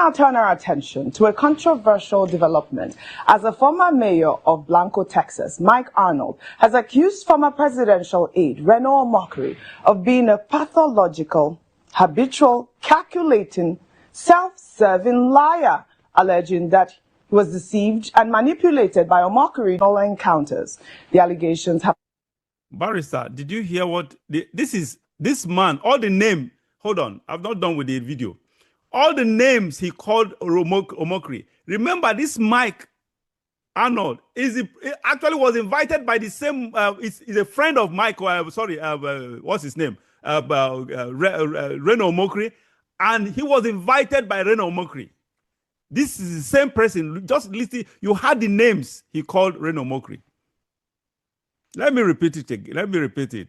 now turn our attention to a controversial development as a former mayor of Blanco, Texas, Mike Arnold, has accused former presidential aide Reno Omokri of being a pathological, habitual, calculating, self-serving liar, alleging that he was deceived and manipulated by Omokri in all encounters. The allegations have... Barrister, did you hear what this man, all the name, hold on, I've not done with the video. All the names he called Omokri. Remember, this Mike Arnold actually was invited by the same, is a friend of Mike, what's his name? Reno Omokri. And he was invited by Reno Omokri. This is the same person. Just listen, you had the names he called Reno Omokri. Let me repeat it again. Let me repeat it.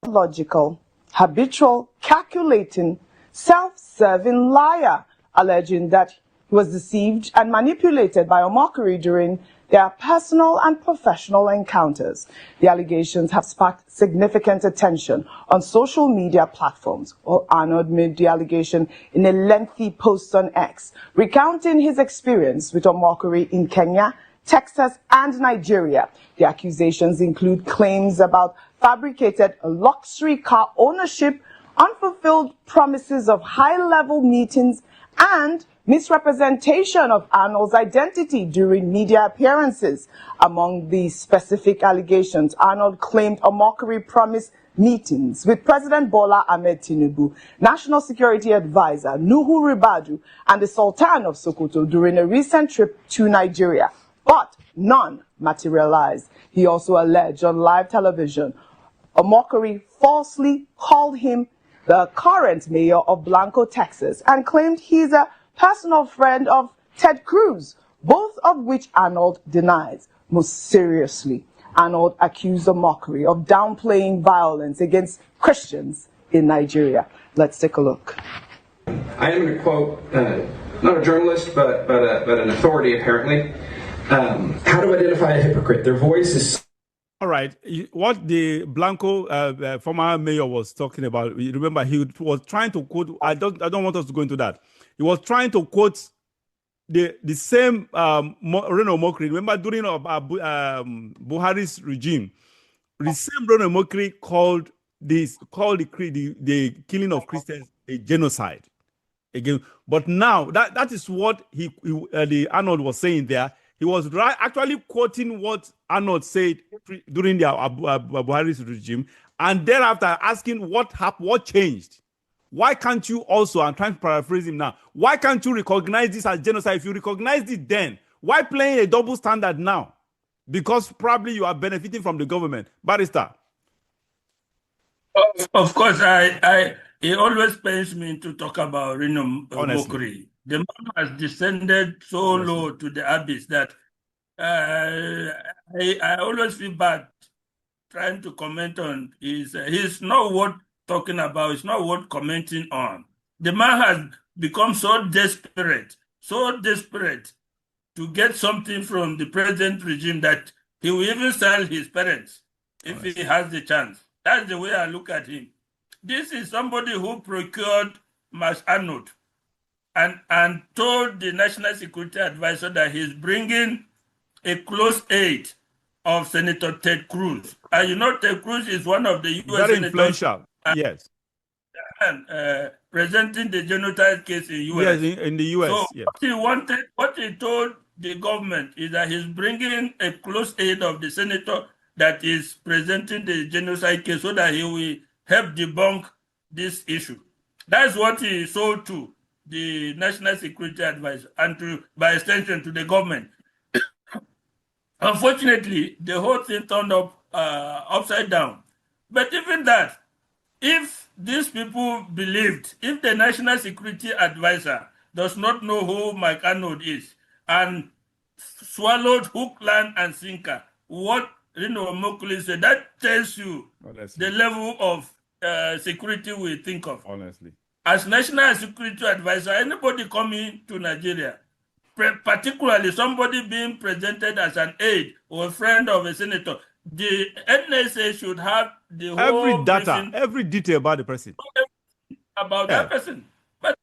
Logical, habitual, calculating, self-serving liar, alleging that he was deceived and manipulated by Omokri during their personal and professional encounters. The allegations have sparked significant attention on social media platforms. Arnold made the allegation in a lengthy post on X, recounting his experience with Omokri in Kenya, Texas, and Nigeria. The accusations include claims about fabricated luxury car ownership, unfulfilled promises of high-level meetings, and misrepresentation of Arnold's identity during media appearances. Among the specific allegations, Arnold claimed Omokri promised meetings with President Bola Ahmed Tinubu, National Security Advisor Nuhu Ribadu, and the Sultan of Sokoto during a recent trip to Nigeria, but none materialized. He also alleged on live television Omokri falsely called him the current mayor of Blanco, Texas, and claimed he's a personal friend of Ted Cruz, both of which Arnold denies. Most seriously, Arnold accused Omokri of downplaying violence against Christians in Nigeria. Let's take a look. I am going to quote, not a journalist, but an authority apparently. How to identify a hypocrite? Their voice is... All right, what the Blanco former mayor was talking about, remember he was trying to quote, I don't want us to go into that. He was trying to quote the same Reno Omokri. Remember during Buhari's regime, the same Reno Omokri called the killing of Christians a genocide. Again, but now that is what the Arnold was saying there. He was actually quoting what Arnold said during the Buhari's regime, and thereafter asking what changed. Why can't you also, I'm trying to paraphrase him now, why can't you recognize this as genocide? If you recognized it then, why playing a double standard now? Because probably you are benefiting from the government. Barrister. Of course, it always pains me to talk about Reno Omokri. The man has descended so low to the abyss that I always feel bad trying to comment on. He's not worth talking about. It's not worth commenting on. The man has become so desperate to get something from the present regime that he will even sell his parents if he has the chance. That's the way I look at him. This is somebody who procured Mas Arnold and told the National Security Advisor that he's bringing a close aide of Senator Ted Cruz. And you know, Ted Cruz is one of the U.S. Very senators. Influential, yes. And presenting the genocide case in U.S. Yes, in the U.S. So yes. what he told the government is that he's bringing a close aide of the senator that is presenting the genocide case so that he will help debunk this issue. That's what he sold to the National Security Advisor and by extension to the government. Unfortunately, the whole thing turned up upside down. But even that, if these people believed, if the National Security Advisor does not know who Mike Arnold is and swallowed hook, line, and sinker, what Reno Omokri said, that tells you the level of security we think of. Honestly. As National Security Advisor, anybody coming to Nigeria, particularly somebody being presented as an aide or a friend of a senator, the NSA should have the whole every detail about the person. About that person. But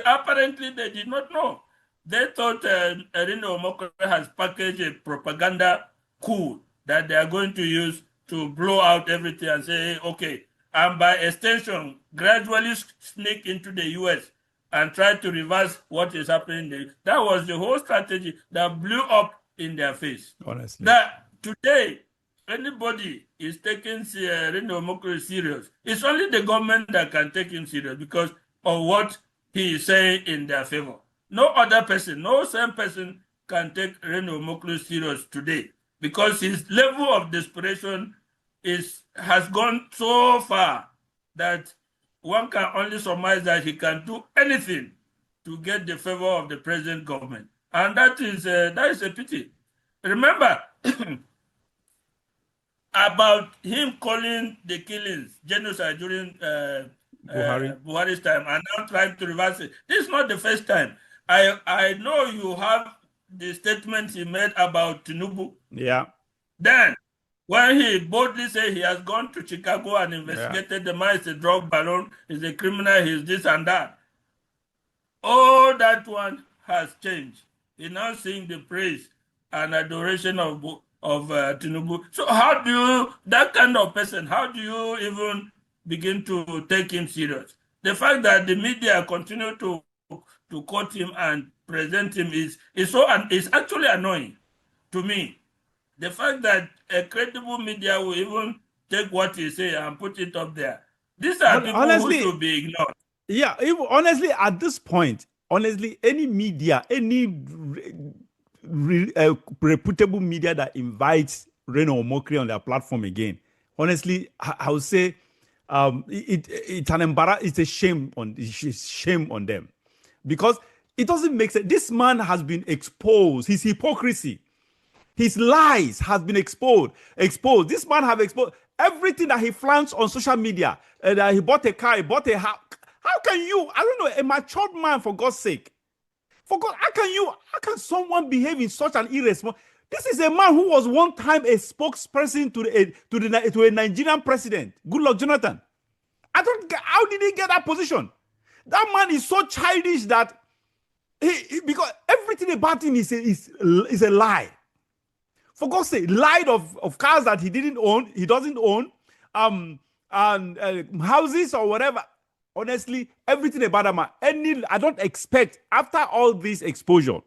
apparently they did not know. They thought Reno Omokri has packaged a propaganda coup that they are going to use to blow out everything and say, okay, and by extension, gradually sneak into the US and try to reverse what is happening there. That was the whole strategy that blew up in their face. Honestly. That today, anybody is taking Reno Omokri serious. It's only the government that can take him serious because of what he is saying in their favor. No other person, no same person can take Reno Omokri serious today because his level of desperation has gone so far that one can only surmise that he can do anything to get the favor of the present government. And that is a pity. Remember, about him calling the killings genocide during Buhari's time and now trying to reverse it. This is not the first time. I know you have the statement he made about Tinubu. Yeah. Then, when he boldly said he has gone to Chicago and investigated the man is a drug baron, he's a criminal, he's this and that. All that one has changed. He now sing the praise and adoration of Tinubu. So how do you, that kind of person, how do you even begin to take him serious? The fact that the media continue to quote him and present him is actually annoying to me. The fact that a credible media will even take what he say and put it up there. These are people who should be ignored. Yeah, honestly, at this point, any media, any reputable media that invites Reno Omokri on their platform again, honestly, I would say it's an embarrassment. It's a shame on them, because it doesn't make sense. This man has been exposed. His hypocrisy, his lies has been exposed. This man have exposed everything that he flaunts on social media. That he bought a car, he bought a house. How can you, I don't know, a matured man, for God's sake, how can someone behave in such an irresponsible? This is a man who was one time a spokesperson to a Nigerian president, Goodluck Jonathan. How did he get that position? That man is so childish that because everything about him is a lie. For God's sake, lied of cars that he doesn't own, and houses or whatever. Honestly, everything about that man. I don't expect, after all this exposure,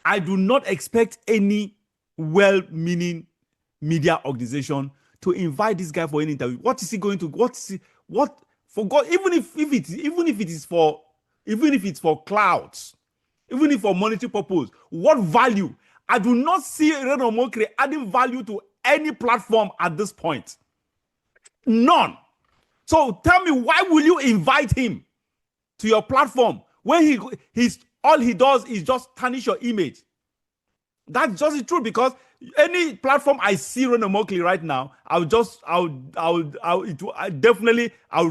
I do not expect any well-meaning media organization to invite this guy for an interview. What is he going to? For God? Even if it's for clouds, even if for monetary purpose, what value? I do not see Reno Omokri adding value to any platform at this point. None. So tell me, why will you invite him to your platform when all he does is just tarnish your image? That's just the truth, because any platform I see Reno Omokri right now, I would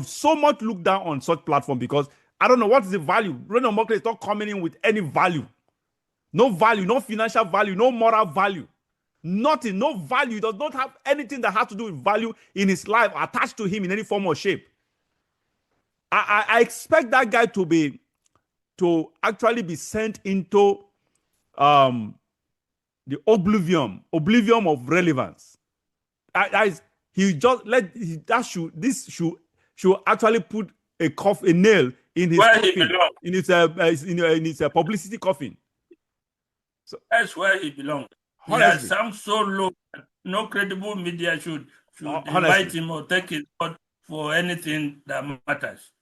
so much look down on such platform, because I don't know what is the value. Reno Omokri is not coming in with any value. No value, no financial value, no moral value. Nothing, no value. He does not have anything that has to do with value in his life attached to him in any form or shape. I expect that guy to actually be sent into the oblivion of relevance. This should actually put a nail in his coffin, in his publicity coffin. So that's where he belongs. He has sunk so low that no credible media should invite him or take his word for anything that matters.